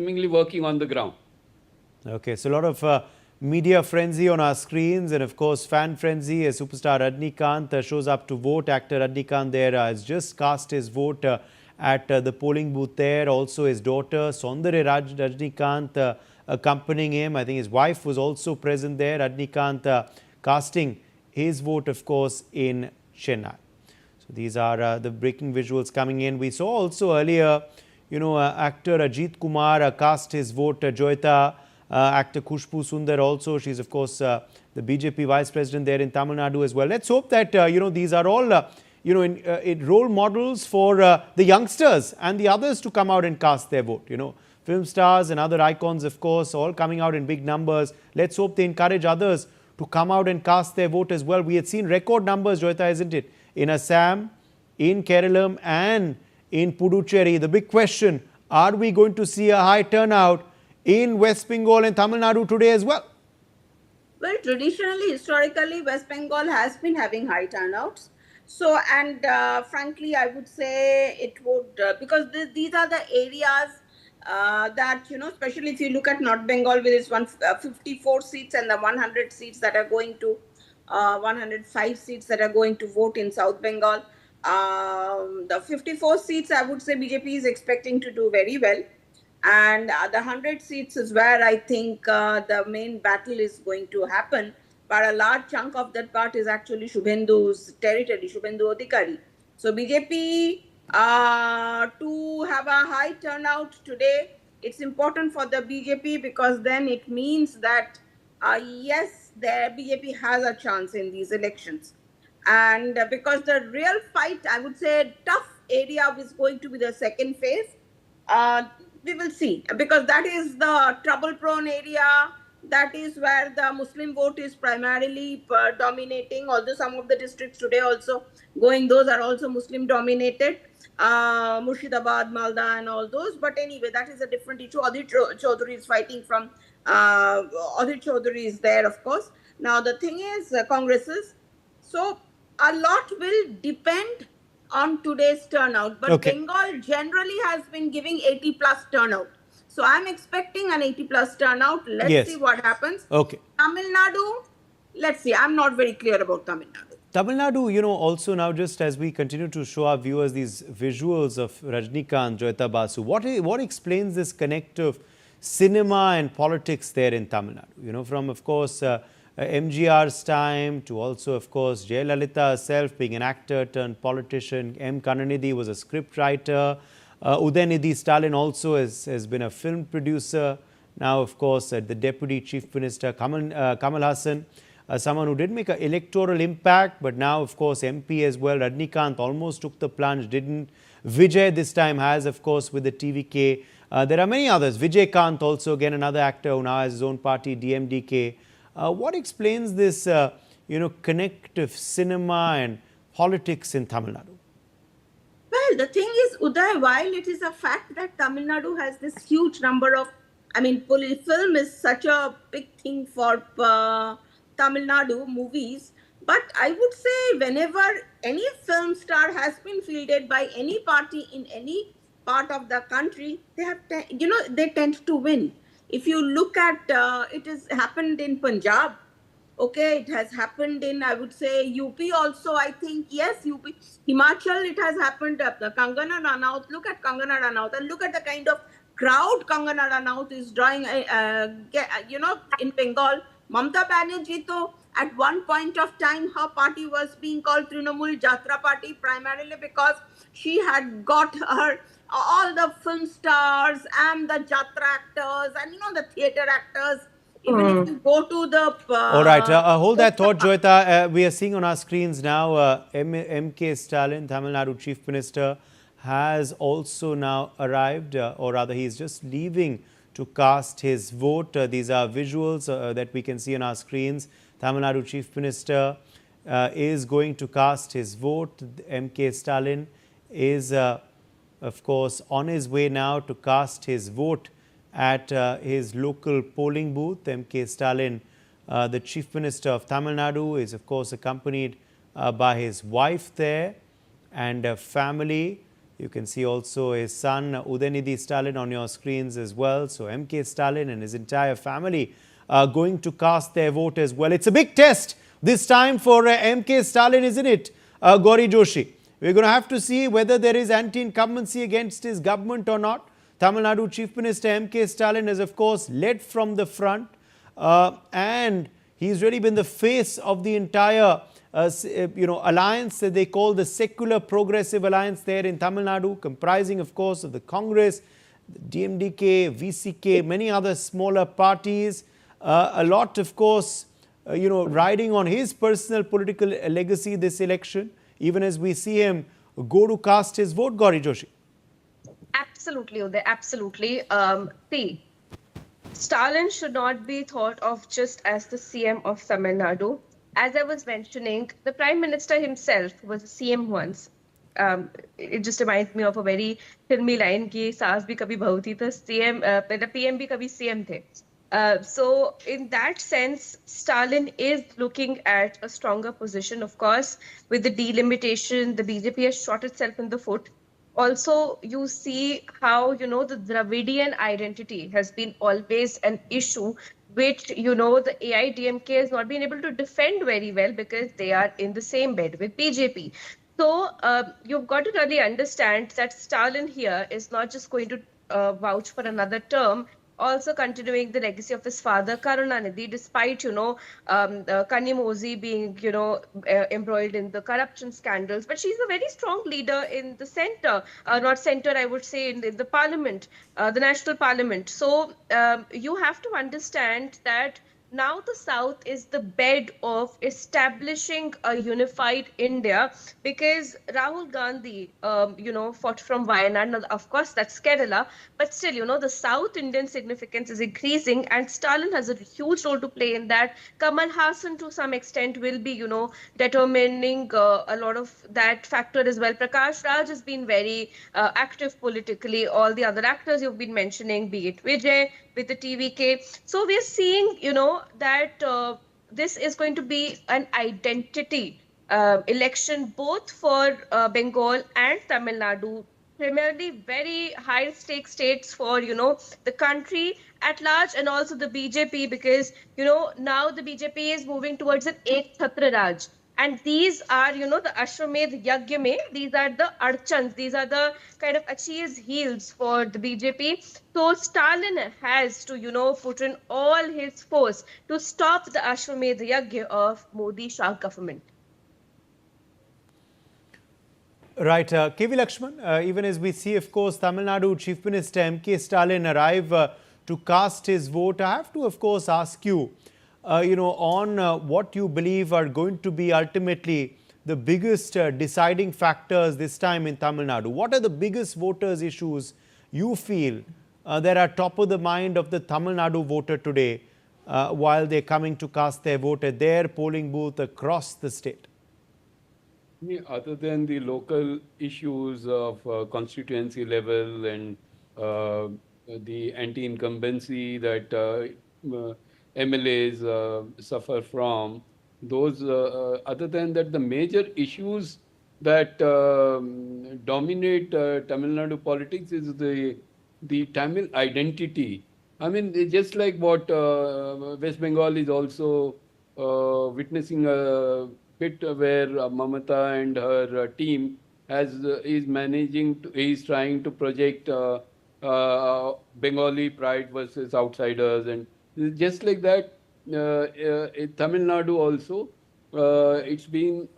seemingly working on the ground. Okay, so a lot of media frenzy on our screens, and of course fan frenzy as superstar Rajinikanth shows up to vote. Actor Rajinikanth there has just cast his vote at the polling booth there. Also his daughter Rajinikanth accompanying him. I think his wife was also present there. Rajinikanth casting his vote, of course, in Chennai. So these are the breaking visuals coming in. We saw also earlier, actor Ajit Kumar cast his vote. Joyita, actor Khushbu Sundar also. She's, of course, the BJP vice president there in Tamil Nadu as well. Let's hope that, these are all, in role models for the youngsters and the others to come out and cast their vote. Film stars and other icons, of course, all coming out in big numbers. Let's hope they encourage others to come out and cast their vote as well. We had seen record numbers, Joyita, isn't it? In Assam, in Kerala and in Puducherry. The big question, are we going to see a high turnout in West Bengal and Tamil Nadu today as well? Well, traditionally, historically, West Bengal has been having high turnouts. So, and frankly, I would say it would, because these are the areas that, especially if you look at North Bengal with its 54 seats and the 100 seats that are going to, 105 seats that are going to vote in South Bengal. The 54 seats, I would say BJP is expecting to do very well. And the 100 seats is where I think the main battle is going to happen. But a large chunk of that part is actually Shubhendu's territory, Shubhendu Adhikari. So BJP, to have a high turnout today, it's important for the BJP because then it means that, yes, the BJP has a chance in these elections. And because the real fight, I would say, tough area is going to be the second phase. We will see, because that is the trouble-prone area. That is where the Muslim vote is primarily dominating. Although some of the districts today also those are also Muslim-dominated. Murshidabad, Malda and all those. But anyway, that is a different issue. Adhir Chaudhary is fighting from, Adhir Chaudhary is there, of course. Now, the thing is, Congresses. So, a lot will depend on today's turnout. But okay. Bengal generally has been giving 80 plus turnout. So I'm expecting an 80 plus turnout. Let's see what happens. Okay. Tamil Nadu, let's see. I'm not very clear about Tamil Nadu. Tamil Nadu, also now just as we continue to show our viewers these visuals of Rajinikanth, Joyita Basu, what explains this connect of cinema and politics there in Tamil Nadu? From, of course, MGR's time to also, of course, Jayalalitha herself being an actor turned politician. M. Karunanidhi was a script writer. Udayanidhi Stalin also has been a film producer. Now, of course, the Deputy Chief Minister Kamal Hassan, someone who did make an electoral impact, but now, of course, MP as well. Rajinikanth almost took the plunge, didn't. Vijay this time has, of course, with the TVK. There are many others. Vijay Kant also, again, another actor who now has his own party, DMDK. What explains this, connective cinema and politics in Tamil Nadu? Well, the thing is, Uday, while it is a fact that Tamil Nadu has this huge number of, film is such a big thing for Tamil Nadu movies. But I would say whenever any film star has been fielded by any party in any part of the country, they tend to win. If you look at, it has happened in Punjab. Okay, it has happened in, I would say, UP also, I think. Yes, UP. Himachal, it has happened. Kangana Ranaut, look at Kangana Ranaut and look at the kind of crowd Kangana Ranaut is drawing, in Bengal. Mamata Banerjee, though, at one point of time, her party was being called Trinamool Jatra Party, primarily because she had got all the film stars and the Jatra actors and, the theatre actors. Even if you go to the... All right, hold that thought, Joyita. We are seeing on our screens now M.K. Stalin, Tamil Nadu Chief Minister, has also now arrived, or rather he is just leaving to cast his vote. These are visuals that we can see on our screens. Tamil Nadu Chief Minister is going to cast his vote. M.K. Stalin is, of course, on his way now to cast his vote at his local polling booth. M.K. Stalin, the Chief Minister of Tamil Nadu, is, of course, accompanied by his wife there and family. You can see also his son Udaynidhi Stalin on your screens as well. So MK Stalin and his entire family are going to cast their vote as well. It's a big test this time for MK Stalin, isn't it, Gauri Joshi? We're going to have to see whether there is anti-incumbency against his government or not. Tamil Nadu Chief Minister MK Stalin has, of course, led from the front, and he's really been the face of the entire alliance that they call the Secular Progressive Alliance there in Tamil Nadu, comprising, of course, of the Congress, the DMDK, VCK, many other smaller parties. A lot, of course, riding on his personal political legacy this election, even as we see him go to cast his vote, Gauri Joshi. Absolutely, Uday, absolutely. See, Stalin should not be thought of just as the CM of Tamil Nadu. As I was mentioning, the Prime Minister himself was a CM once. It just reminds me of a very filmy line कि सास भी कभी बहू थी तो CM the PM भी कभी CM थे. So in that sense, Stalin is looking at a stronger position. Of course, with the delimitation, the BJP has shot itself in the foot. Also, you see how, the Dravidian identity has been always an issue, which, the AIDMK has not been able to defend very well because they are in the same bed with BJP. So you've got to really understand that Stalin here is not just going to vouch for another term, also continuing the legacy of his father, Karunanidhi, despite, Kanimozi being, embroiled in the corruption scandals. But she's a very strong leader in the center, not center, I would say, in the parliament, the national parliament. So you have to understand that now the South is the bed of establishing a unified India because Rahul Gandhi, fought from Wayanad. Now, of course, that's Kerala, but still, the South Indian significance is increasing, and Stalin has a huge role to play in that. Kamal Hassan, to some extent, will be, determining a lot of that factor as well. Prakash Raj has been very active politically. All the other actors you've been mentioning, be it Vijay with the TVK. So we're seeing, that this is going to be an identity election both for Bengal and Tamil Nadu, primarily very high stake states for, the country at large, and also the BJP, because, now the BJP is moving towards an Ek Chhatra Raj. And these are, the Ashwamedh Yagya mein, these are the archans, these are the kind of Achilles heels for the BJP. So Stalin has to, put in all his force to stop the Ashwamedh Yagya of Modi-Shah government. Right, KV Lakshman, even as we see, of course, Tamil Nadu Chief Minister MK Stalin arrive to cast his vote, I have to, of course, ask you, on what you believe are going to be ultimately the biggest deciding factors this time in Tamil Nadu. What are the biggest voters' issues you feel that are top of the mind of the Tamil Nadu voter today while they're coming to cast their vote at their polling booth across the state? Other than the local issues of constituency level and the anti-incumbency that MLAs suffer from, those, other than that, the major issues that dominate Tamil Nadu politics is the Tamil identity. I mean, just like what West Bengal is also witnessing a bit where Mamata and her team is trying to project Bengali pride versus outsiders, and just like that, in Tamil Nadu also, it's been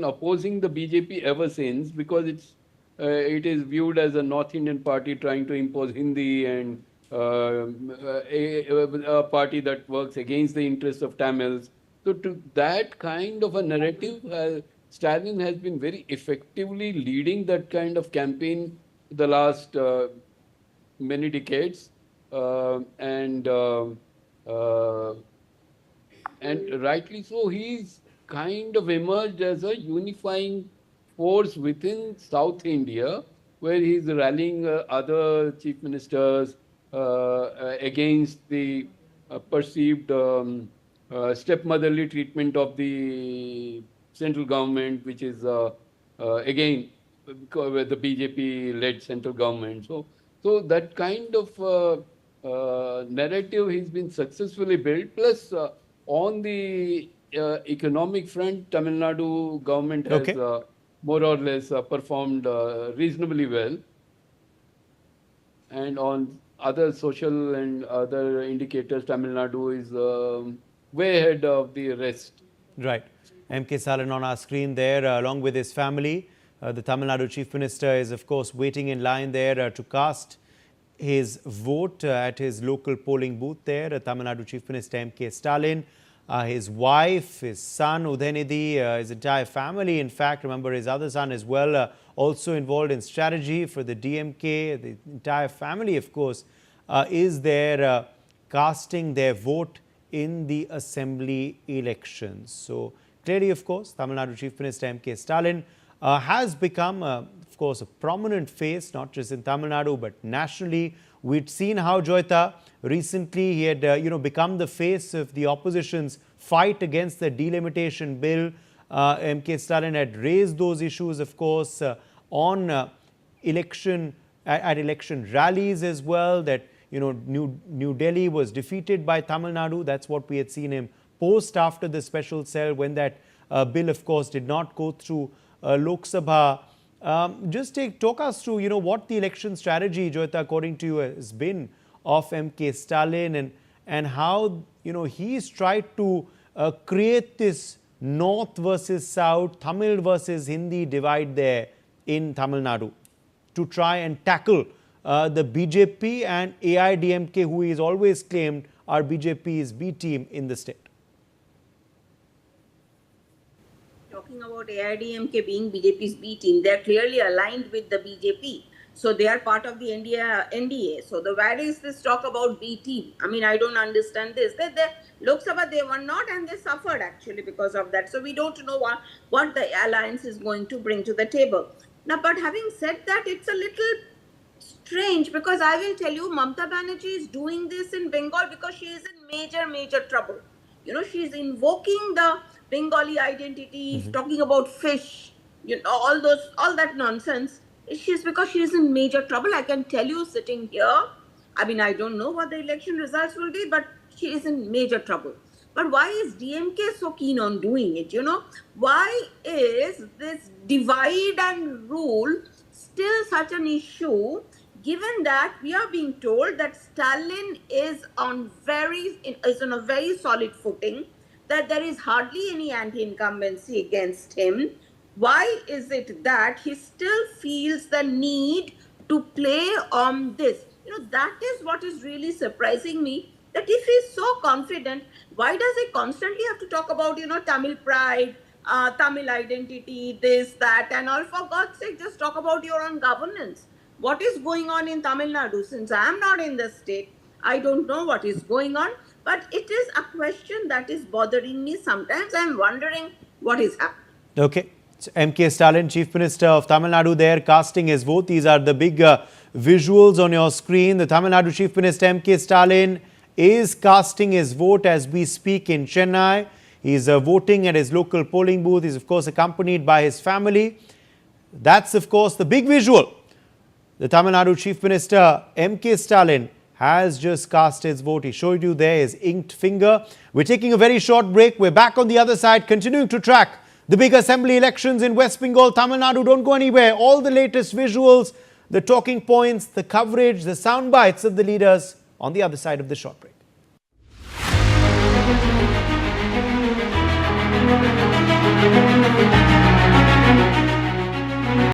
opposing the BJP ever since, because it is viewed as a North Indian party trying to impose Hindi, and a party that works against the interests of Tamils. So to that kind of a narrative, Stalin has been very effectively leading that kind of campaign the last many decades, and rightly so, he's kind of emerged as a unifying force within South India, where he's rallying other chief ministers against the perceived stepmotherly treatment of the central government, which is again with the BJP-led central government. So that kind of narrative has been successfully built. Plus, on the economic front, Tamil Nadu government has Okay. more or less performed reasonably well. And on other social and other indicators, Tamil Nadu is way ahead of the rest. Right. M.K. Stalin on our screen there, along with his family. The Tamil Nadu Chief Minister is, of course, waiting in line there to cast his vote at his local polling booth there. Tamil Nadu Chief Minister M.K. Stalin, his wife, his son Udaynidhi, his entire family, in fact, remember his other son as well, also involved in strategy for the DMK. The entire family, of course, is there casting their vote in the assembly elections. So clearly, of course, Tamil Nadu Chief Minister M.K. Stalin has become, of course, a prominent face, not just in Tamil Nadu, but nationally. We'd seen how Joyita recently he had, become the face of the opposition's fight against the delimitation bill. M.K. Stalin had raised those issues, of course, on election rallies as well. That New Delhi was defeated by Tamil Nadu. That's what we had seen him post after the special cell when that bill, of course, did not go through Lok Sabha. Just talk us through, what the election strategy, Joyita, according to you, has been of M.K. Stalin and how, he's tried to create this North versus South, Tamil versus Hindi divide there in Tamil Nadu to try and tackle the BJP and AIDMK, who he's always claimed are BJP's B team in the state. Talking about AIDMK being BJP's B team, they're clearly aligned with the BJP. So they are part of the NDA. So where is this talk about B team? I mean, I don't understand this. The Lok Sabha, they were not, and they suffered actually because of that. So we don't know what the alliance is going to bring to the table. Now, but having said that, it's a little strange because I will tell you, Mamata Banerjee is doing this in Bengal because she is in major trouble. She's invoking the Bengali identity, talking about fish, all that nonsense. Because she's in major trouble. I can tell you sitting here, I mean, I don't know what the election results will be, but she is in major trouble. But why is DMK so keen on doing it? Why is this divide and rule still such an issue, given that we are being told that Stalin is on a very solid footing, that there is hardly any anti-incumbency against him? Why is it that he still feels the need to play on this? That is what is really surprising me, that if he's so confident, why does he constantly have to talk about, Tamil pride, Tamil identity, this, that, and all? For God's sake, just talk about your own governance. What is going on in Tamil Nadu? Since I am not in the state, I don't know what is going on, but it is a question that is bothering me. Sometimes I am wondering what is happening. Okay. M.K. Stalin, Chief Minister of Tamil Nadu there, casting his vote. These are the big visuals on your screen. The Tamil Nadu Chief Minister M.K. Stalin is casting his vote as we speak in Chennai. He's voting at his local polling booth. He's, of course, accompanied by his family. That's, of course, the big visual. The Tamil Nadu Chief Minister M.K. Stalin has just cast his vote. He showed you there his inked finger. We're taking a very short break. We're back on the other side, continuing to track the big assembly elections in West Bengal, Tamil Nadu. Don't go anywhere. All the latest visuals, the talking points, the coverage, the sound bites of the leaders on the other side of the short break.